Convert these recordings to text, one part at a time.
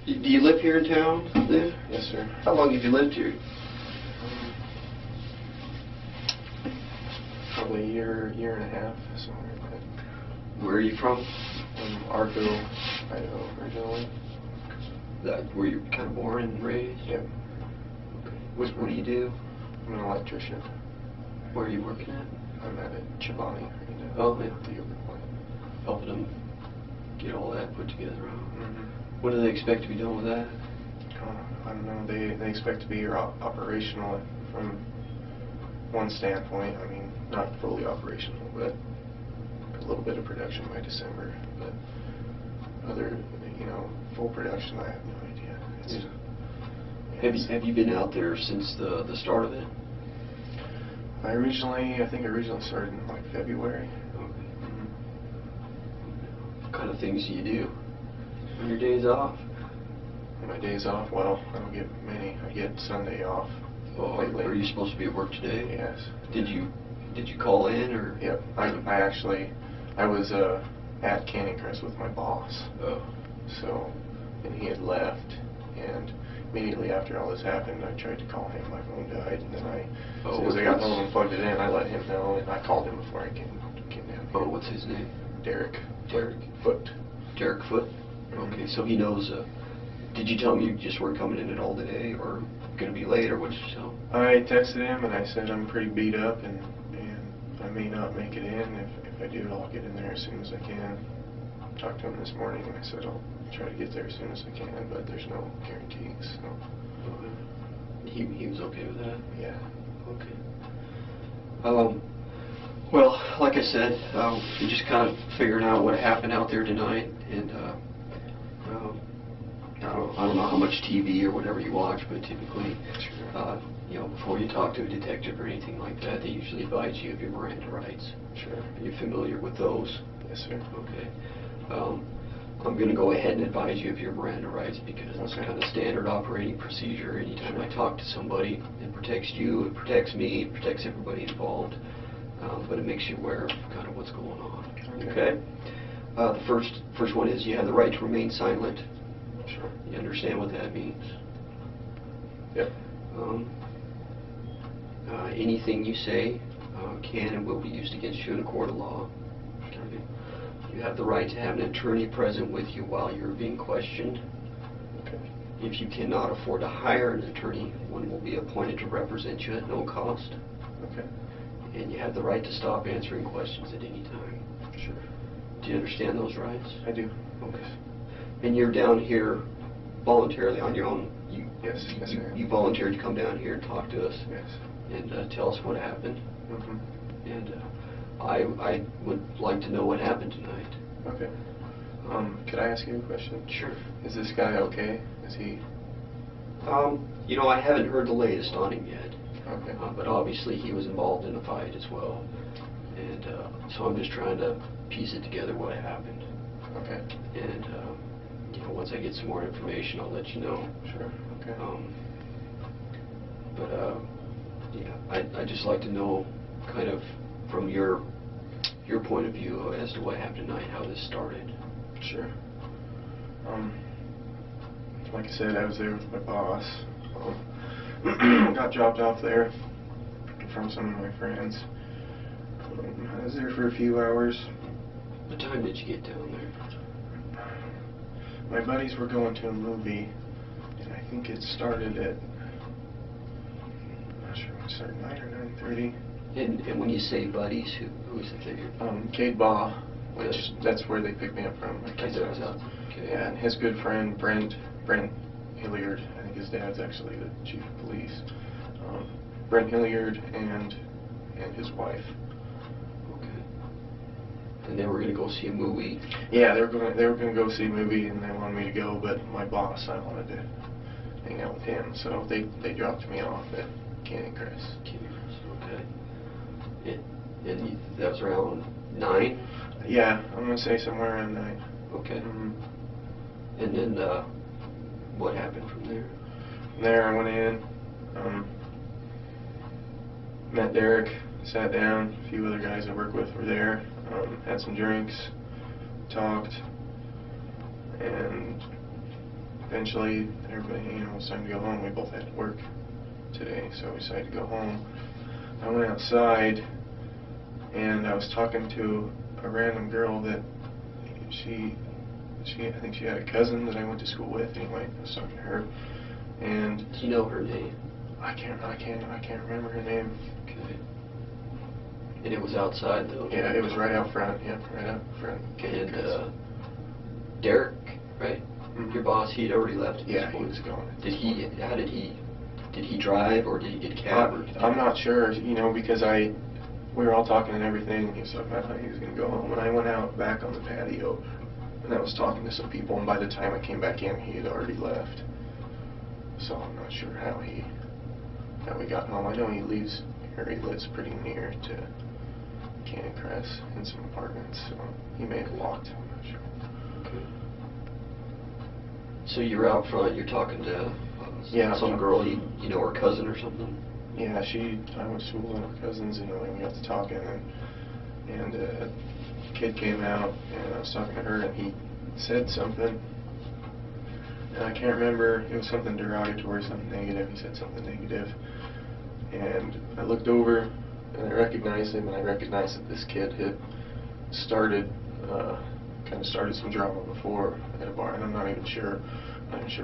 Do you live here in town then? Yes, sir. How long have you lived here? Probably a year and a half, somewhere like that. Where are you from? Arco, Idaho, originally. Where you kind of born and raised? Yep. Okay. What do you do? I'm an electrician. Where are you working at? I'm at a Chobani right now. Oh, yeah. The yogurt plant. Helping them get all that put together. Mm-hmm. What do they expect to be done with that? I don't know. They expect to be operational from one standpoint. I mean, not fully operational, but a little bit of production by December. But other, full production, I have no idea. Have you been out there since the start of it? I think I originally started in like February. Okay. What kind of things do you do on your days off? On my days off, well, I don't get many. I get Sunday off. Oh, are you supposed to be at work today? Yes. Did you call in or? Yep. I was at Canning Crest with my boss. Oh. So, and he had left, and immediately after all this happened, I tried to call him. My phone died, and then as soon as I got home and plugged it in, I let him know, and I called him before I came down here. Oh, what's his name? Derek. Derek Foot. Derek Foot? Okay, so he knows. Did you tell him you just weren't coming in at all today, or going to be late, or what did you tell him? I texted him, and I said I'm pretty beat up, and I may not make it in. If I do, I'll get in there as soon as I can. Talked to him this morning, and I said I'll try to get there as soon as I can, but there's no guarantees. So. Okay. He was okay with that? Yeah. Okay. Well, like I said, we're just kind of figuring out what happened out there tonight, and I don't know how much TV or whatever you watch, but typically, before you talk to a detective or anything like that, they usually advise you of your Miranda rights. Sure. Are you familiar with those? Yes, sir. Okay. I'm going to go ahead and advise you of your Miranda rights because it's kind of standard operating procedure. Anytime I talk to somebody, it protects you, it protects me, it protects everybody involved, but it makes you aware of kind of what's going on. Okay? The first one is you have the right to remain silent. Sure. You understand what that means? Yep. Anything you say can and will be used against you in a court of law. Okay. You have the right to have an attorney present with you while you're being questioned. Okay. If you cannot afford to hire an attorney, one will be appointed to represent you at no cost. Okay. And you have the right to stop answering questions at any time. Sure. Do you understand those rights? I do. Okay. And you're down here voluntarily on your own? Yes, I am. You volunteered to come down here and talk to us? Yes. And tell us what happened? Mm-hmm. And I would like to know what happened tonight. Okay. Could I ask you a question? Sure. Is this guy okay? Is he? I haven't heard the latest on him yet. Okay. But obviously he was involved in the fight as well. And so I'm just trying to piece it together what happened. Okay. And once I get some more information, I'll let you know. Sure. Okay. I'd just like to know kind of from your point of view as to what happened tonight, how this started. Sure. Like I said, I was there with my boss. Got dropped off there from some of my friends. I was there for a few hours. What time did you get down there? My buddies were going to a movie, and I think it started at, I'm not sure when it started, 9 or 9:30. And when you say buddies, who is it that you're... Cayde Lish, which that's where they picked me up from. Okay. Yeah, and his good friend Brent Hilliard, I think his dad's actually the chief of police. Brent Hilliard and his wife. And they were going to go see a movie? Yeah, they were going to go see a movie, and they wanted me to go, but my boss, I wanted to hang out with him, so they dropped me off at Canning Crest. Okay. And that was around 9? Yeah, I'm going to say somewhere around 9. Okay. Mm-hmm. And then what happened from there? From there I went in, met Derek, sat down, a few other guys I work with were there, had some drinks, talked, and eventually, everybody, you know, it was time to go home. We both had to work today, so we decided to go home. I went outside, and I was talking to a random girl that I think she had a cousin that I went to school with. Anyway, I was talking to her, and Do you know her name? I can't remember her name. Okay. And it was outside though? Yeah, it was right out front. Yep, right out front. And Derek, right? Mhm. Your boss, he'd already left at this Yeah, he point. was gone. Did he drive, or did he get cab? I'm not sure, you know, because we were all talking and everything. He was talking about how he was going to go home, and I went out back on the patio, and I was talking to some people, and by the time I came back in, he had already left. So I'm not sure how he got home. I know he lives pretty near to Canyon Crest in some apartments, so he may have walked. I'm not sure. Okay. So you're out front, you're talking to some girl, you know, her cousin or something? Yeah, I went to school with her cousins, and we got to talking, and a kid came out, and I was talking to her, and he said something, and I can't remember, it was something derogatory, something negative. He said something negative, and I looked over, and I recognized him, and I recognized that this kid had kind of started some drama before at a bar, and I'm not even sure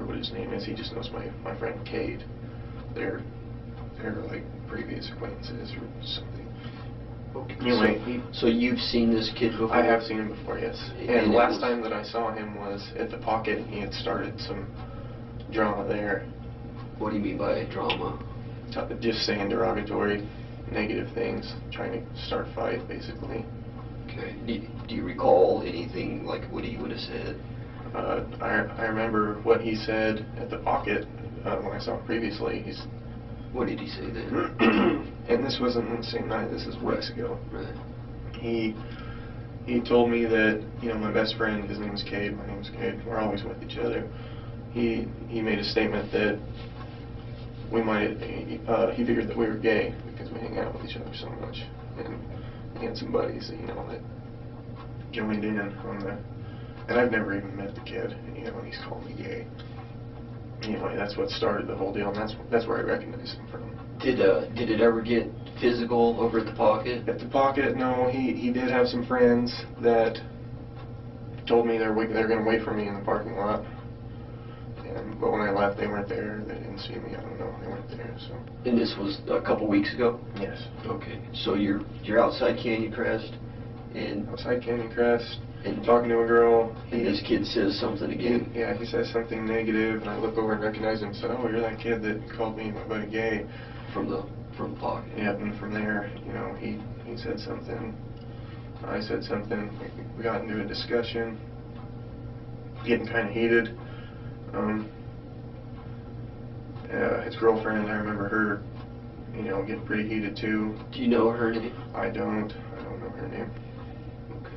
what his name is. He just knows my friend Cayde. They're like previous acquaintances or something. Okay. Anyway, so you've seen this kid before? I have seen him before, yes. And And last time that I saw him was at the Pocket, and he had started some drama there. What do you mean by drama? Just saying derogatory, negative things, trying to start a fight, basically. Okay. Do you recall anything like what he would have said? I remember what he said at the Pocket when I saw him previously. What did he say then? And this wasn't on the same night. This is weeks ago. Right. He told me that, you know, my best friend, his name is Cayde, my name is Cayde, we're always with each other. He made a statement that he figured that we were gay because we hang out with each other so much. And he had some buddies that, you know, that joined in on the, and I've never even met the kid, you know, and he's called me gay. Anyway, that's what started the whole deal, and that's where I recognized him from. Did it ever get physical over at the Pocket? At the Pocket, no. He did have some friends that told me they're going to wait for me in the parking lot. But when I left, they weren't there. They didn't see me. I don't know. They weren't there. So. And this was a couple weeks ago? Yes. Okay. So you're outside Canyon Crest, and outside Canyon Crest, and talking to a girl. And this kid says something again. He says something negative, and I look over and recognize him and said, "Oh, you're that kid that called me and my buddy gay." From the Pocket. Yeah, and from there, you know, he said something. I said something. We got into a discussion, getting kind of heated. His girlfriend, I remember her, you know, getting pretty heated too. Do you know her name? I don't know her name. Okay.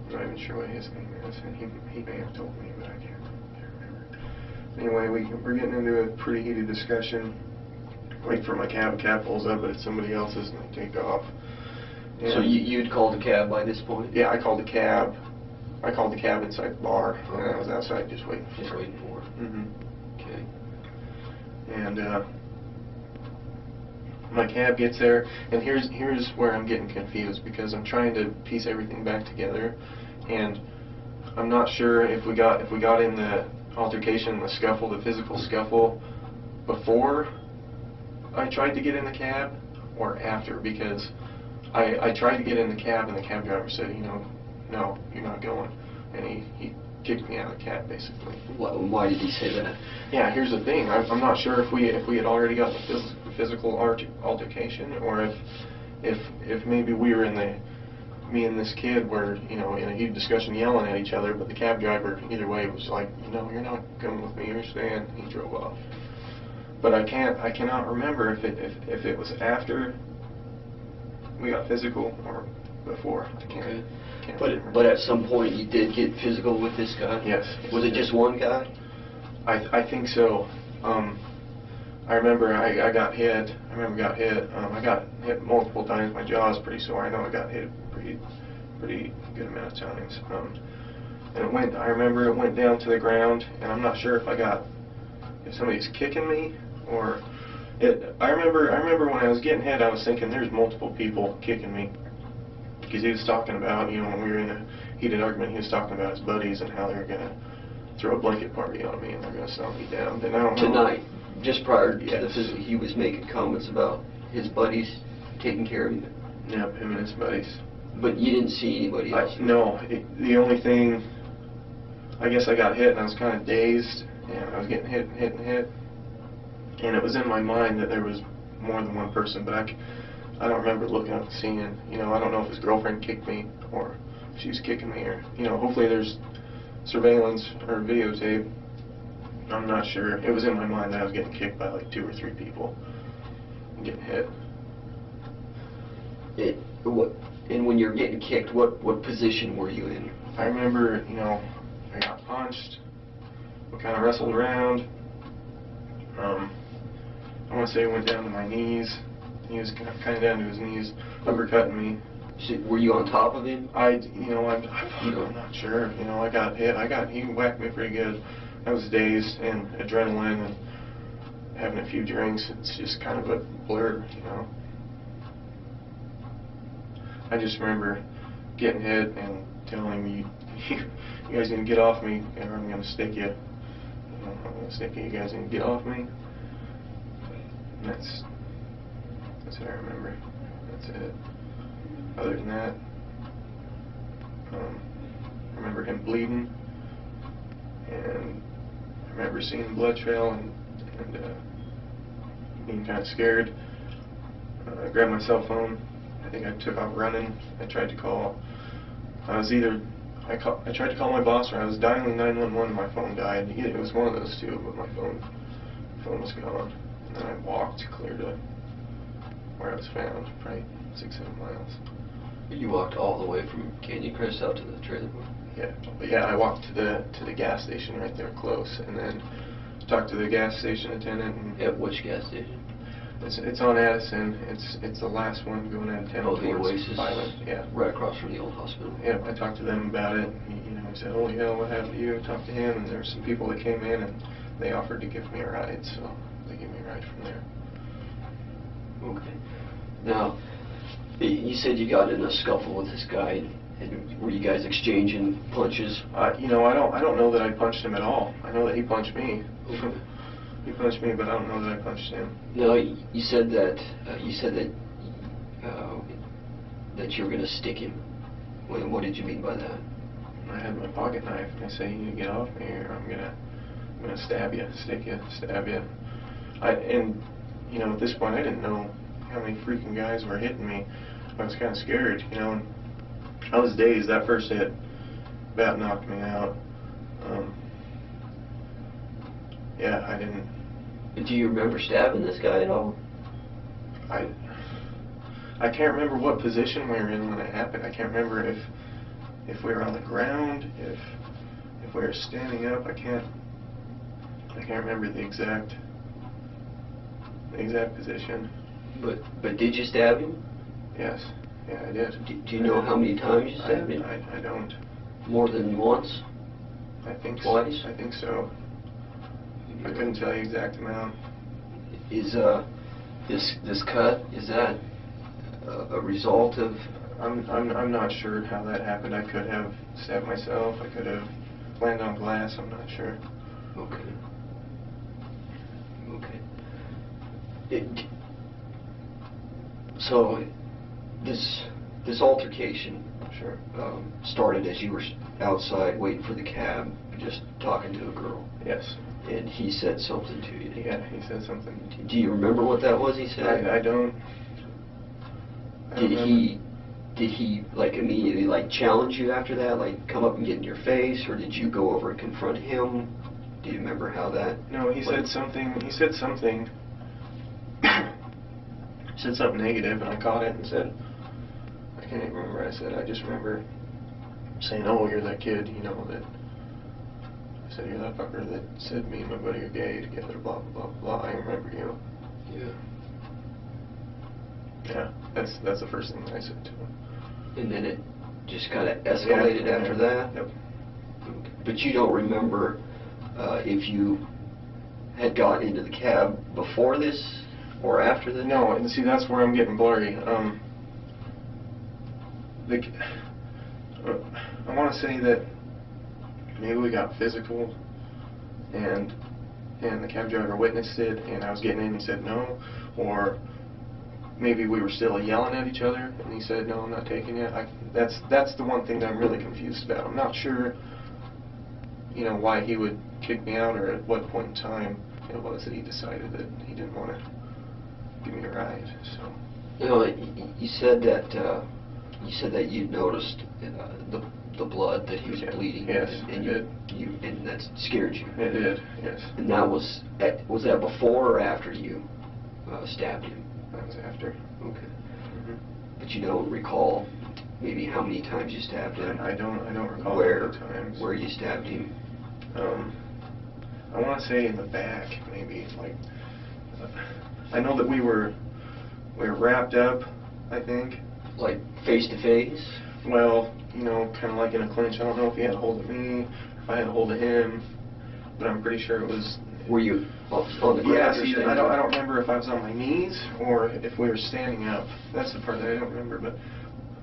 I'm not even sure what his name is, and he may have told me, but I can't remember. Anyway, we're getting into a pretty heated discussion. Wait for my cab pulls up, but it's somebody else's, and I take off. And so you'd called a cab by this point? Yeah, I called a cab. I called the cab inside the bar, and I was outside just waiting for it. Mm-hmm. Okay. And my cab gets there, and here's where I'm getting confused, because I'm trying to piece everything back together, and I'm not sure if we got in the altercation, the scuffle, the physical scuffle, before I tried to get in the cab or after, because I tried to get in the cab, and the cab driver said, you know, no, you're not going, and he kicked me out of the cab, basically. Why did he say that? Yeah, here's the thing. I'm not sure if we had already got the physical altercation, or if maybe we were me and this kid were, you know, in a heated discussion yelling at each other, but the cab driver, either way, was like, you know, you're not coming with me, you're staying. He drove off. But I cannot remember if it was after we got physical or before. I can't. Okay. Remember. But at some point you did get physical with this guy? Yes. Was it just one guy? I think so. I remember I got hit. I got hit multiple times. My jaw is pretty sore. I know I got hit pretty good amount of times. And I remember it went down to the ground, and I'm not sure if somebody's kicking me or I remember when I was getting hit, I was thinking there's multiple people kicking me, because he was talking about, when we were in a heated argument, he was talking about his buddies and how they were going to throw a blanket party on me and they're going to stomp me down. And I don't know. Tonight, just prior to Yes. the visit, he was making comments about his buddies taking care of him. Yep, him and his buddies. But you didn't see anybody else? No, the only thing, I guess I got hit and I was kind of dazed, and I was getting hit and hit and hit. And it was in my mind that there was more than one person, but I don't remember looking up and seeing, I don't know if his girlfriend kicked me or if she was kicking me, or, hopefully there's surveillance or videotape. I'm not sure. It was in my mind that I was getting kicked by like 2 or 3 people and getting hit. And when you're getting kicked, what position were you in? I remember, I got punched, we kind of wrestled around. I want to say it went down to my knees. He was kind of down to his knees, uppercutting me. So, were you on top of him? I'm not sure. I got hit. He whacked me pretty good. I was dazed and adrenaline and having a few drinks. It's just kind of a blur, I just remember getting hit and telling me, you guys need to get off me, or I'm going to stick you. I'm going to stick you. You guys need to get off me. And that's what I remember. That's it. Other than that, I remember him bleeding, and I remember seeing the blood trail and being kind of scared. I grabbed my cell phone. I think I took off running. I tried to call. I tried to call my boss, or I was dialing 911 and my phone died. It was one of those two, but my phone was gone. And then I walked clear to where I was found, probably 6-7 miles. You walked all the way from Canyon Crest out to the trailer park? Yeah, but I walked to the gas station right there close, and then talked to the gas station attendant. And at which gas station? It's on Addison. It's the last one going out of town. Oh, the Oasis. Yeah. Right across from the old hospital. Yeah, I talked to them about it. He said, "Oh yeah, what happened to you?" I talked to him, and there were some people that came in and they offered to give me a ride, so they gave me a ride from there. Okay. Now, you said you got in a scuffle with this guy, and were you guys exchanging punches? I don't know that I punched him at all. I know that he punched me. Okay. He punched me, but I don't know that I punched him. No, you said that that you were going to stick him. What did you mean by that? I had my pocket knife, and I said, "You need to get off me, or I'm gonna stab you, stick you, stab you." At this point, I didn't know how many freaking guys were hitting me. I was kind of scared, and I was dazed. That first hit about knocked me out. Yeah, I didn't. Do you remember stabbing this guy at all? I can't remember what position we were in when it happened. I can't remember if we were on the ground, if we were standing up. I can't remember the exact position. But did you stab him? Yes. Yeah, I did. Do you know how many times you stabbed him? I don't. More than once? I think Twice? I think so. I couldn't tell you exact amount. Is this cut, is that a result of? I'm not sure how that happened. I could have stabbed myself. I could have landed on glass. I'm not sure. Okay. So this altercation Sure. started as you were outside waiting for the cab, just talking to a girl. Yes. And he said something to you. Yeah, he said something. Do you remember what that was he said? I don't. Did he like immediately like challenge you after that, like come up and get in your face, or did you go over and confront him? Do you remember how that? No, he said something. He said something. Said something negative, and I caught it and said, I can't even remember what I said. I just remember saying, "Oh, you're that kid, that." I said, "You're that fucker that said me and my buddy are gay together, blah, blah, blah, blah. I remember you." Yeah. Yeah, that's the first thing that I said to him. And then it just kind of escalated after that? Yep. But you don't remember if you had got into the cab before this or after this? No, and see, that's where I'm getting blurry. I want to say that maybe we got physical, and the cab driver witnessed it, and I was getting in and he said no, or maybe we were still yelling at each other and he said no, I'm not taking it. That's the one thing that I'm really confused about. I'm not sure, you know, why he would kick me out, or at what point in time it was that he decided that he didn't want to give me a ride. So. You know, you said that you noticed the blood, that he was bleeding. Yes, and I did. And that scared you. It did, yes. And that was that before or after you stabbed him? That was after. Okay. Mm-hmm. But you don't recall maybe how many times you stabbed him? I don't recall where how many times. Where you stabbed him? I want to say in the back, maybe. Like, I know that we were wrapped up, I think. Like face to face? Well, you know, kind of like in a clinch. I don't know if he had a hold of me, if I had a hold of him, but I'm pretty sure it was. Were you on the ground? Yeah, or see, standing? I don't remember if I was on my knees or if we were standing up. That's the part that I don't remember, but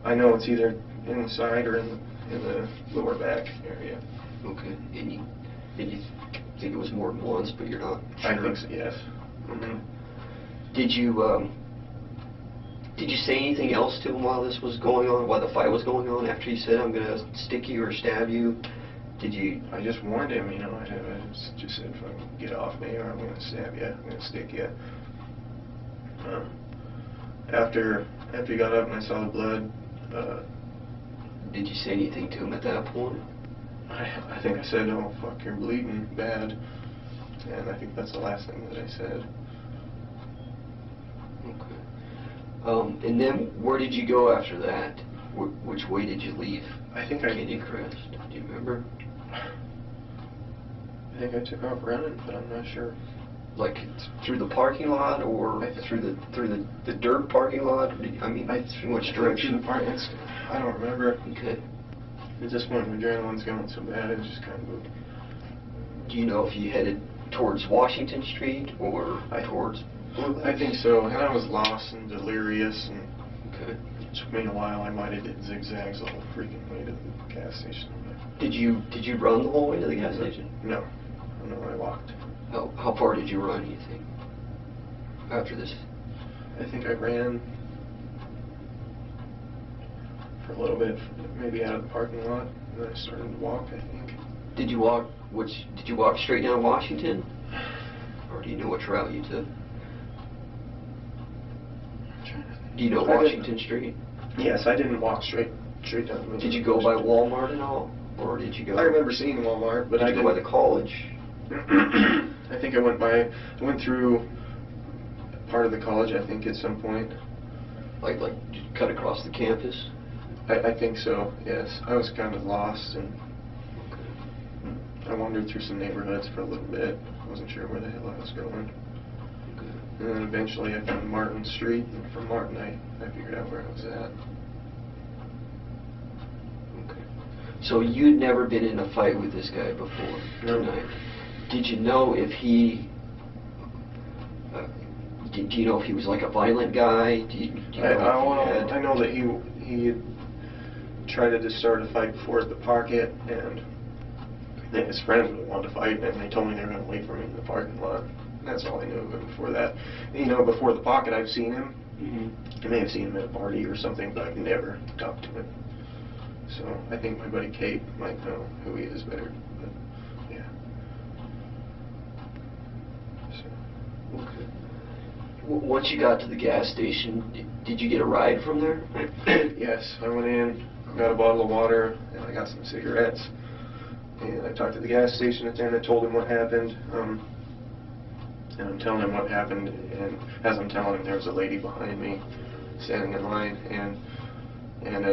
I know it's either in the side or in the lower back area. Okay, and you think it was more than once, but you're not sure? I think so, yes. Mm-hmm. Did you say anything else to him while this was going on, while the fight was going on, after he said, I'm going to stick you or stab you? Did you? I just warned him, you know, I just said, fucking get off me or I'm going to stab you, I'm going to stick you. After he got up and I saw the blood. Did you say anything to him at that point? I think I said, oh, fuck, you're bleeding bad. And I think that's the last thing that I said. Okay. And then where did you go after that? Which way did you leave? I think Candy Crest. Do you remember? I think I took off running, but I'm not sure. Like through the parking lot, or through the dirt parking lot? I mean, in which direction? Through the I don't remember. Okay. At this point, my adrenaline's going so bad, it just kind of. Do you know if you headed towards Washington Street or towards? I think so, and I was lost and delirious, and okay. It took me a while. I might have did zigzags the whole freaking way to the gas station. Did you run the whole way to the gas station? No, I walked. How far did you run, you think, after this? I think I ran for a little bit, maybe out of the parking lot, and then I started to walk, I think. Did you walk straight down Washington? Or do you know which route you took? Do you know Washington Street? Yes, I didn't walk straight down the middle. Did you go by Walmart and all? Or did you go? I remember seeing Walmart, but I didn't go by the college. I think I went through part of the college, I think, at some point. Like cut across the campus? I think so, yes. I was kind of lost, and I wandered through some neighborhoods for a little bit. I wasn't sure where the hell I was going. Okay. And then eventually I found Martin Street, and from Martin I figured out where I was at. Okay. So you'd never been in a fight with this guy before tonight? Did you know if he... do you know if he was like a violent guy? I know that he tried to start a fight before at the parket, and then his friends wanted to fight, and they told me they were going to wait for me in the parking lot. That's all I knew of him before that. You know, before the pocket, I've seen him. Mm-hmm. I may have seen him at a party or something, but I've never talked to him. So I think my buddy Kate might know who he is better. But yeah. So. Okay. Once you got to the gas station, did you get a ride from there? Yes, I went in, got a bottle of water, and I got some cigarettes. And I talked to the gas station attendant, told him what happened. And I'm telling him what happened, and as I'm telling him, there was a lady behind me standing in line, and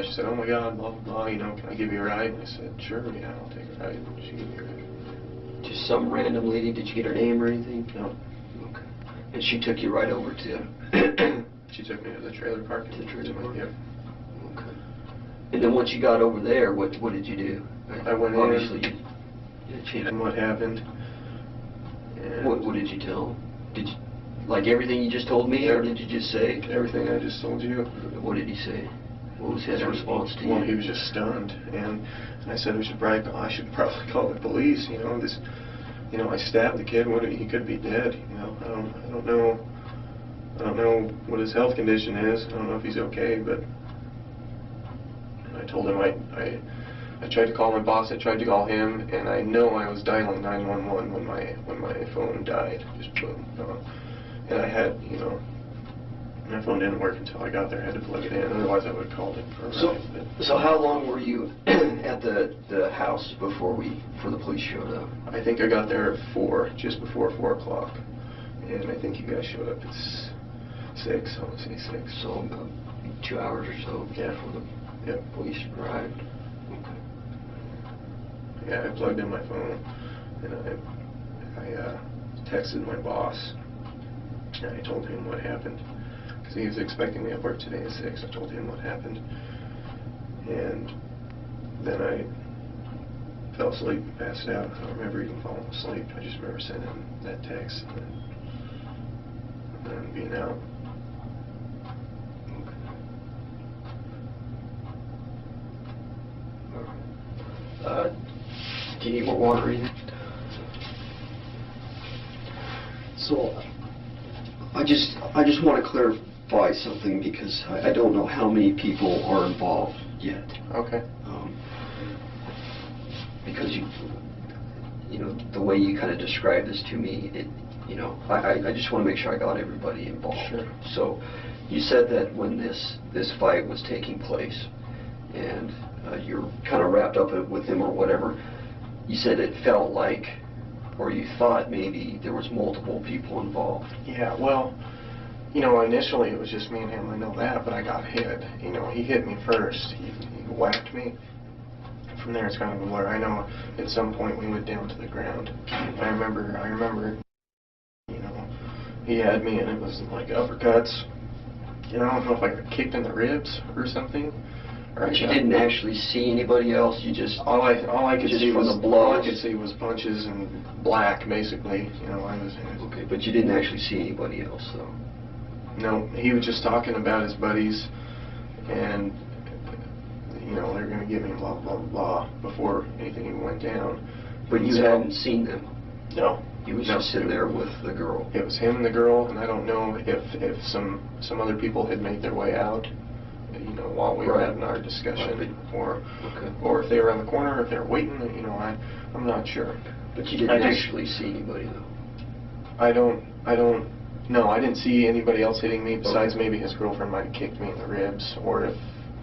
she said, oh my God, blah, blah, blah, you know, can I give you a ride? And I said, sure, yeah, I'll take a ride. And she gave me a ride. Just some random lady? Did you get her name or anything? No. Okay. And she took you right over to... She took me to the trailer park. To the trailer park? Yep. Okay. And then once you got over there, what did you do? I went Obviously, in. and what happened. And What did you tell him? Did you, like everything you just told me, or did you just say? Everything I just told you. What did he say? What was his response to you? Well, he was just stunned, and I said I should probably call the police. I stabbed the kid. He could be dead. I don't know what his health condition is. I don't know if he's okay, but I told him I tried to call my boss. I tried to call him, and I know I was dialing 911 when my phone died. Just boom. And I had, my phone didn't work until I got there. I had to plug it in. Otherwise, I would have called it for a ride. So how long were you at the house before the police showed up? I think I got there at 4, just before 4 o'clock. And I think you guys showed up at 6, I want to say 6. So about 2 hours or so before the police arrived. Okay. Yeah, I plugged in my phone, and I texted my boss, and I told him what happened. Because he was expecting me at work today at 6. I told him what happened. And then I fell asleep and passed out. I don't remember even falling asleep. I just remember sending him that text and then being out. Do you need more water or anything? So, I just want to clarify something, because I don't know how many people are involved yet. Okay. Because the way you kind of described this to me, I just want to make sure I got everybody involved. Sure. So, you said that when this fight was taking place, and you're kind of wrapped up with him or whatever, you said it felt like, or you thought maybe there was multiple people involved. Yeah, well, initially it was just me and him, I know that, but I got hit. He hit me first. He whacked me. From there it's kind of a blur. I know at some point we went down to the ground. I remember, he had me and it was like uppercuts. I don't know if I got kicked in the ribs or something. But you didn't actually see anybody else. You just all I could just see from was the blows. All I could see was punches and black, basically. I was. Okay, but you didn't actually see anybody else, though. No, he was just talking about his buddies, and they're going to give me blah blah blah before anything even went down. But you hadn't seen them. No. He was just sitting there with the girl. It was him and the girl, and I don't know if some other people had made their way out. While we were having our discussion, or if they were in the corner, if they were waiting, I'm not sure. But you didn't actually see anybody, though? I don't know. I didn't see anybody else hitting me, besides maybe his girlfriend might have kicked me in the ribs, or if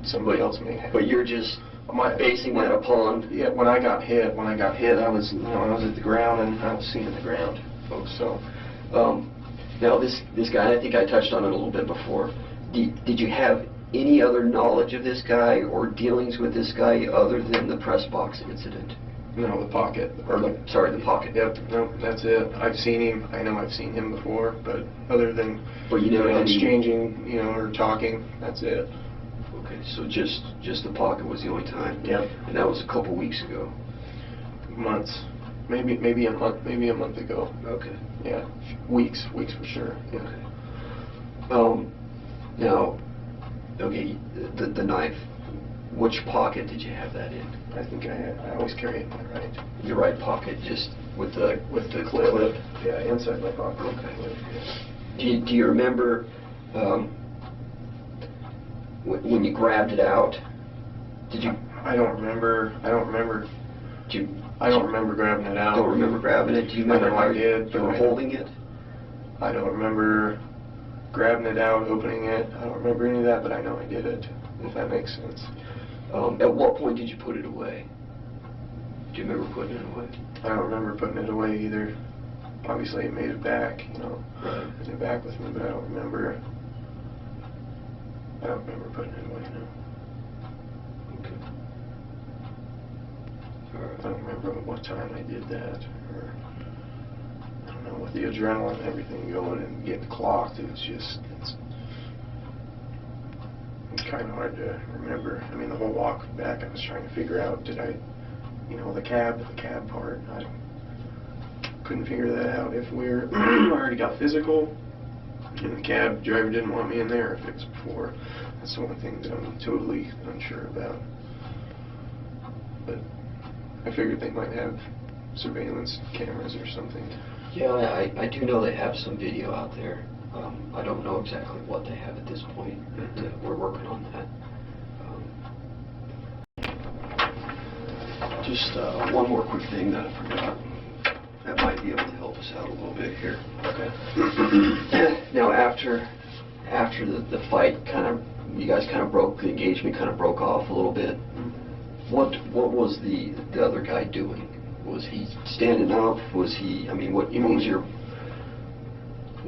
somebody else may have. But you're just basing that upon... Yeah, when I got hit, I was at the ground, and I was seeing the ground, folks, so... Now, this guy, I think I touched on it a little bit before. Did you have any other knowledge of this guy or dealings with this guy other than the press box incident? No, the pocket. The pocket. Yep, no, that's it. I've seen him. I know I've seen him before, but other than exchanging, or talking, that's it. Okay, so just the pocket was the only time? Yep. And that was a couple weeks ago? Months. Maybe a month ago. Okay. Yeah, weeks for sure. Yeah. Okay. Now, the knife, which pocket did you have that in? I think I always carry it in my right. Your right pocket, just with the clip. Yeah, inside my pocket. Okay. Yeah. Do you remember when you grabbed it out? Did you? I don't remember. I don't remember grabbing it out. Don't remember grabbing it? Do you remember how you were holding it? I don't remember grabbing it out, opening it. I don't remember any of that, but I know I did it, if that makes sense. At what point did you put it away? Do you remember putting it away? I don't remember putting it away either. Obviously, it made it back, Right. Made it back with me, but I don't remember putting it away, no. Okay. All right. I don't remember what time I did that, or I don't know, with the adrenaline and everything going and getting clocked, it's kind of hard to remember. I mean, the whole walk back, I was trying to figure out, did I you know, the cab part. I couldn't figure that out. If we're already got physical, and the cab driver didn't want me in there, if it was before. That's the one thing that I'm totally unsure about. But I figured they might have surveillance cameras or something. Yeah, I do know they have some video out there. I don't know exactly what they have at this point, but we're working on that. Just one more quick thing that I forgot that might be able to help us out a little bit here. Okay. Now, after the fight, you guys kind of broke, the engagement kind of broke off a little bit. What was the other guy doing? Was he standing up? Was he? I mean, what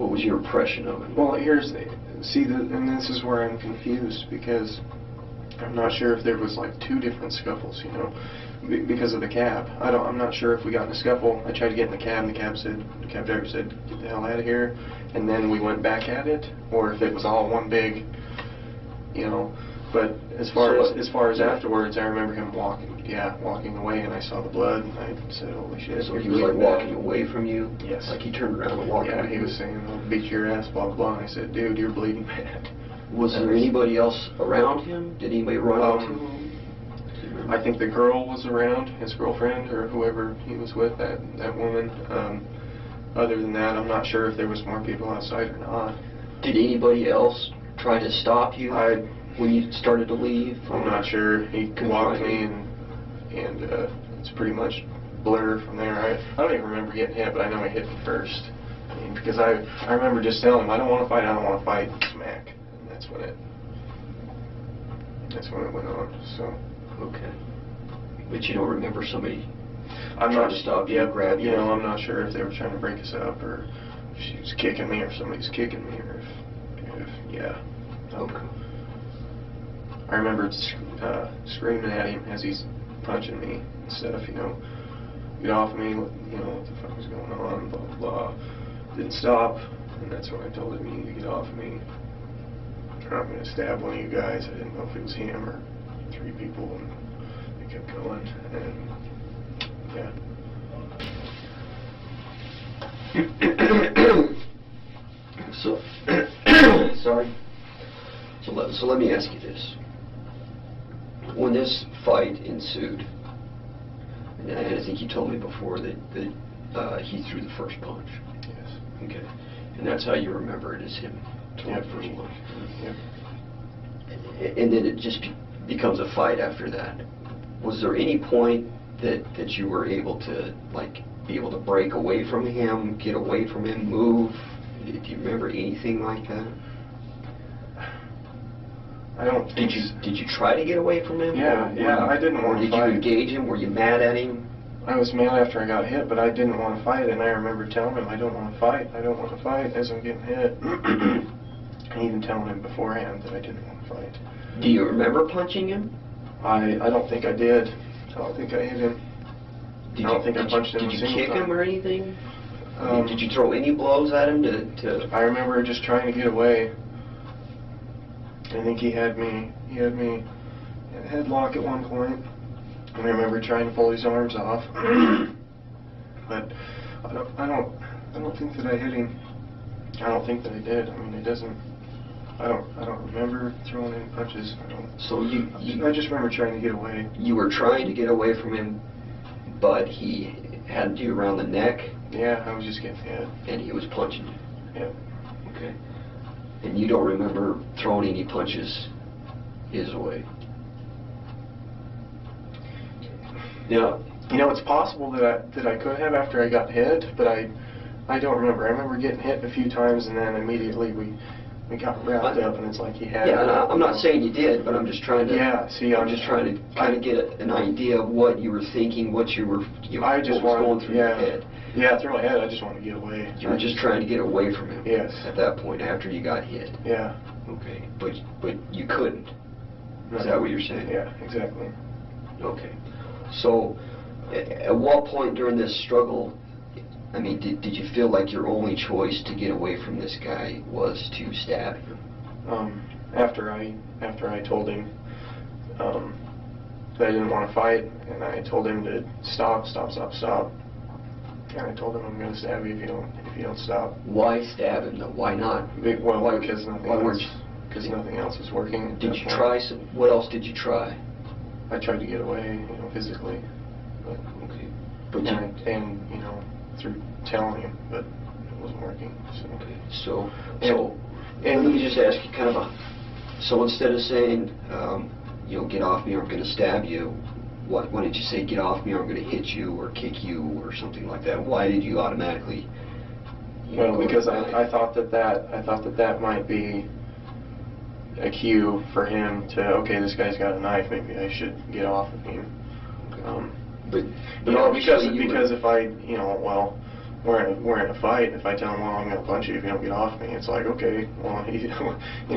was your impression of him? Well, and this is where I'm confused, because I'm not sure if there was like two different scuffles, you know, because of the cab. I'm not sure if we got in a scuffle. I tried to get in the cab, and the cab driver said, "Get the hell out of here," and then we went back at it, or if it was all one big, you know. But as far as afterwards, I remember him walking away, and I saw the blood, and I said, "Holy shit!" So he was like walking away from you? Yes. Like he turned around and walked away? Yeah, he was saying, "I'll beat your ass," blah blah blah. And I said, "Dude, you're bleeding bad." Was there anybody else around him? Did anybody run up to him? I think the girl was around, his girlfriend, or whoever he was with, that woman. Other than that, I'm not sure if there was more people outside or not. Did anybody else try to stop you when you started to leave? I'm not sure. He walked me, and it's pretty much blur from there. I don't even remember getting hit, but I know I hit him first. I mean, because I remember just telling him, "I don't want to fight, I don't want to fight," smack. And that's when it went on, so. Okay. But you don't remember somebody I'm trying not to stop you, grab you? You know, I'm not sure if they were trying to break us up, or if she was kicking me, or somebody's kicking me, or if yeah. Okay. I remember screaming at him as he's punching me and stuff, you know, "Get off me," you know, what the fuck was going on, blah, blah, blah. Didn't stop, and that's when I told him, "You need to get off me, or I'm going to stab one of you guys." I didn't know if it was him or 3 people, and they kept going, and yeah. So, sorry. So let me ask you this. When this fight ensued, and I think you told me before that he threw the first punch. Yes. Okay. And that's how you remember it, as him throwing the first punch. Yep. And then it just becomes a fight after that. Was there any point that you were able to, like, be able to break away from him, get away from him, move? Do you remember anything like that? I don't think Did you try to get away from him? Yeah, I didn't want to fight. Or did you engage him? Were you mad at him? I was mad after I got hit, but I didn't want to fight, and I remember telling him, "I don't want to fight, I don't want to fight," as I'm getting hit. And even telling him beforehand that I didn't want to fight. Do you remember punching him? I don't think I did. I don't think I hit him. I don't think I punched him a single time. Did you kick him or anything? Did you throw any blows at him to... I remember just trying to get away. I think he had me in a headlock at one point. And I remember trying to pull his arms off. But I don't think that I hit him. I don't think that I did. I mean, it doesn't... I don't remember throwing any punches. So I just remember trying to get away. You were trying to get away from him, but he had you around the neck? Yeah, I was just getting hit. And he was punching you? Yeah. Okay. And you don't remember throwing any punches his way? Yeah. You know, it's possible that I could have after I got hit, but I don't remember. I remember getting hit a few times, and then immediately we got wrapped up, and it's like he had... Yeah, and I'm not saying you did, but I'm just trying to... Yeah, see, I'm just trying to kind of get an idea of what you were thinking, what you were... I just what was going through your head. Yeah, through my head, I just wanted to get away. You were just trying to get away from him? Yes. At that point, after you got hit? Yeah. Okay, but you couldn't? No. Is that what you're saying? Yeah, exactly. Okay. So, at what point during this struggle, I mean, did you feel like your only choice to get away from this guy was to stab him? After I told him that I didn't want to fight, and I told him to stop. And I told him, I'm going to stab you if you don't stop. Why stab him though? Why not? Well, because Because nothing else was working. Did you try some? What else did you try? I tried to get away, physically, but Okay. and through telling him, but it wasn't working. So. Okay. So let me just ask you kind of so instead of saying, get off me or I'm going to stab you, why didn't you say get off me or I'm going to hit you or kick you or something like that? Why did you automatically? Well, because I thought that might be a cue for him to, okay, this guy's got a knife, maybe I should get off of him. But because if I, we're in a fight. If I tell him, well, I'm going to punch you if you don't get off me, it's like, okay, well,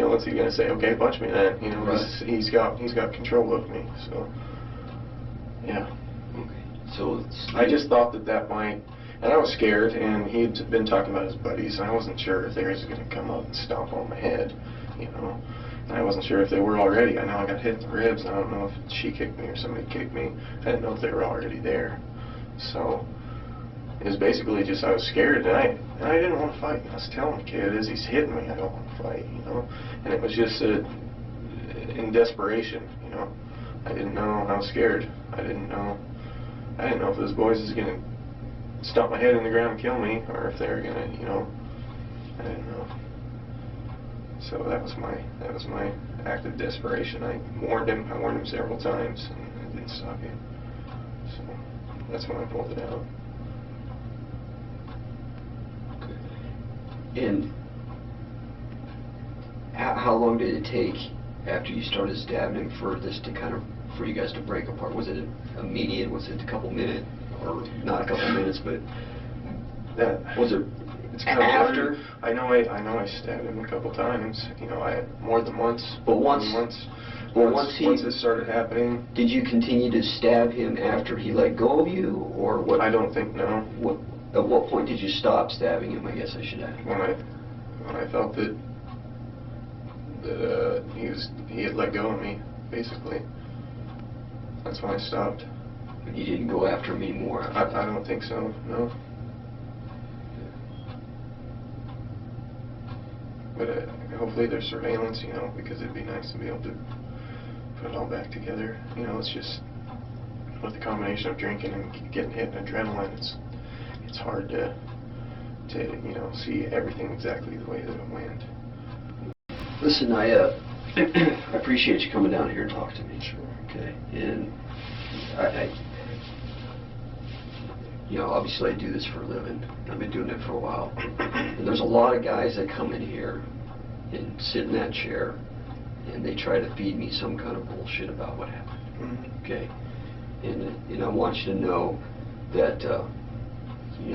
what's he going to say? Okay, punch me then. Right. He's got control of me. So, yeah. Okay. So I just thought that might, and I was scared. And he'd been talking about his buddies, and I wasn't sure if they were going to come up and stomp on my head, And I wasn't sure if they were already. I know I got hit in the ribs, and I don't know if she kicked me or somebody kicked me. I didn't know if they were already there. So it was basically just I was scared, and I didn't want to fight. I was telling the kid, as he's hitting me, I don't want to fight, And it was just in desperation, I didn't know. I was scared. I didn't know if those boys was going to stomp my head in the ground and kill me, or if they were going to, I didn't know. So that was my act of desperation. I warned him several times, and it didn't stop him. So that's when I pulled it out. And how long did it take after you started stabbing him for you guys to break apart? Was it immediate? Was it a couple minutes, or not a couple minutes, but was it? It's kind of after? blurry. I know I stabbed him a couple times. More than once. But once it started happening. Did you continue to stab him after he let go of you, or what? I don't think no. At what point did you stop stabbing him? I guess I should ask. When I felt that he had let go of me, basically. That's when I stopped. But you didn't go after him anymore. I don't think so. No. But hopefully there's surveillance, because it'd be nice to be able to put it all back together. It's just with the combination of drinking and getting hit in adrenaline, it's hard to see everything exactly the way that it went. Listen, I appreciate you coming down here and talking to me. Sure. Okay, and obviously I do this for a living. I've been doing it for a while. And there's a lot of guys that come in here and sit in that chair and they try to feed me some kind of bullshit about what happened. Mm-hmm. Okay? And I want you to know that,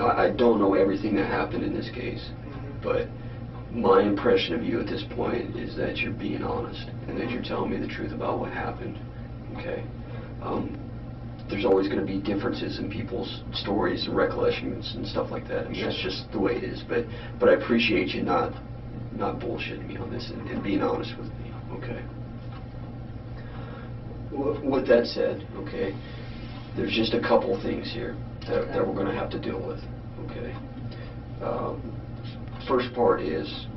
I don't know everything that happened in this case, Mm-hmm. but my impression of you at this point is that you're being honest and that you're telling me the truth about what happened. Okay? There's always going to be differences in people's stories and recollections and stuff like that. I mean, that's just the way it is. But I appreciate you not bullshitting me on this and being honest with me. Okay. With that said, okay, there's just a couple things here that we're going to have to deal with. Okay. First part is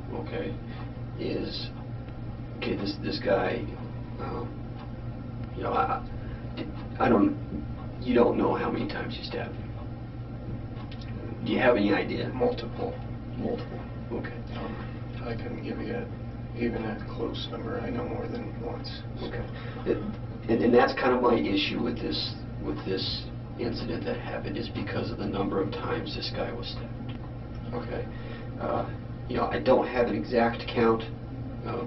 this guy. You don't know how many times you stabbed him. Do you have any idea? Multiple. Okay. I couldn't give you even a close number. I know more than once. Okay. And that's kind of my issue with this incident that happened, is because of the number of times this guy was stabbed. Okay. I don't have an exact count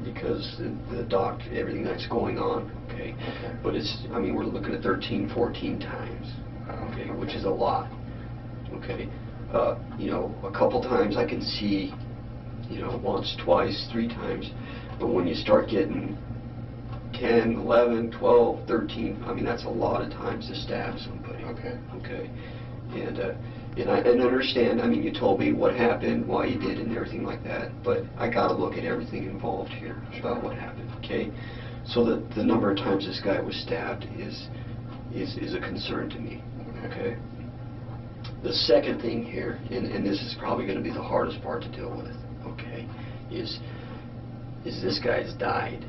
because the doc, everything that's going on. Okay. But we're looking at 13, 14 times. Okay. Which is a lot. Okay. A couple times I can see, once, twice, 3 times. But when you start getting 10, 11, 12, 13, that's a lot of times to stab somebody. Okay. Okay. And I understand, you told me what happened, why you did, and everything like that, but I got to look at everything involved here about what happened, okay? So the number of times this guy was stabbed is is a concern to me, okay? The second thing here, and this is probably going to be the hardest part to deal with, okay, is this guy's died,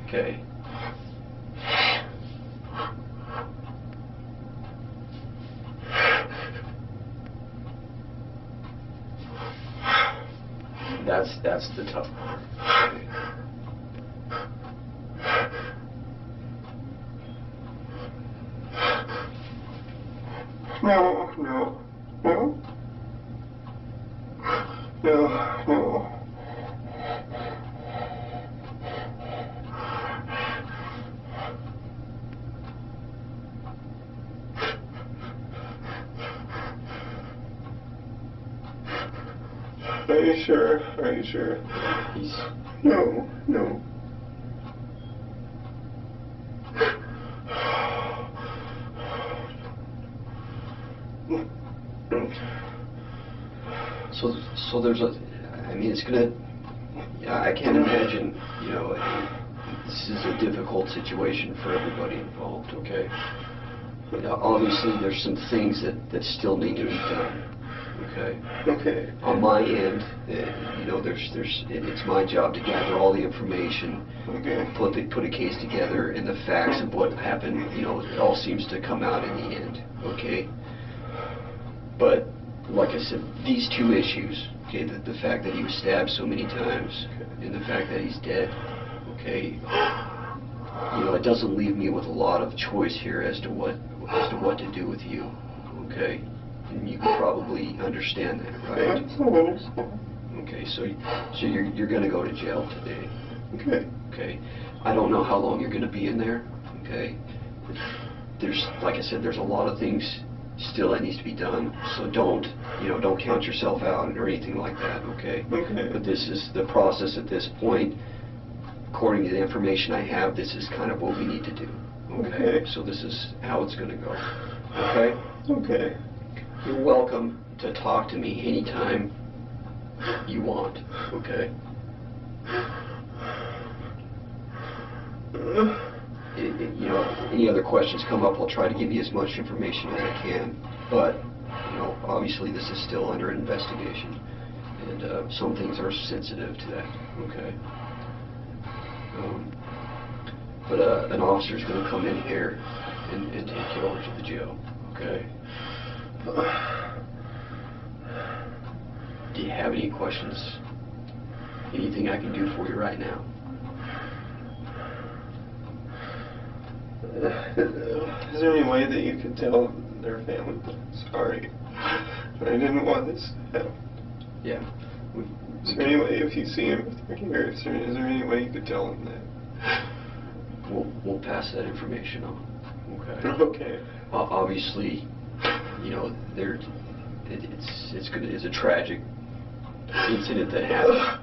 okay? That's the tough part. Okay. No, no, no. No, no. Are you sure? Are you sure? He's... No, no. So there's a, I mean, it's gonna, I can't imagine, you know, this is a difficult situation for everybody involved, okay? Obviously, there's some things that still need to be done, okay? Okay. On my end, you know, it's my job to gather all the information, Okay. put a case together, and the facts of what happened, you know, it all seems to come out in the end, okay? But, like I said, these two issues, okay, the fact that he was stabbed so many times, and the fact that he's dead, okay, you know, it doesn't leave me with a lot of choice here as to what to do with you, okay? And you can probably understand that, right? Yes, I understand. Okay, so you're going to go to jail today. Okay. Okay. I don't know how long you're going to be in there. Okay. There's, like I said, there's a lot of things still that needs to be done. So don't count yourself out or anything like that. Okay. Okay. But this is the process at this point. According to the information I have, this is kind of what we need to do. Okay. Okay. So this is how it's going to go. Okay. Okay. You're welcome to talk to me anytime you want. Okay. You know, any other questions come up, I'll try to give you as much information as I can. But, you know, obviously this is still under investigation, and some things are sensitive to that. Okay. But an officer's going to come in here and take you over to the jail. Okay. Do you have any questions? Anything I can do for you right now? Is there any way that you could tell their family that I'm sorry? I didn't want this to happen. Yeah. Is there any way, if you see him, if they're here, is there any way you could tell them that? We'll pass that information on. Okay. Okay. Obviously, you know, it's a tragic incident that happened.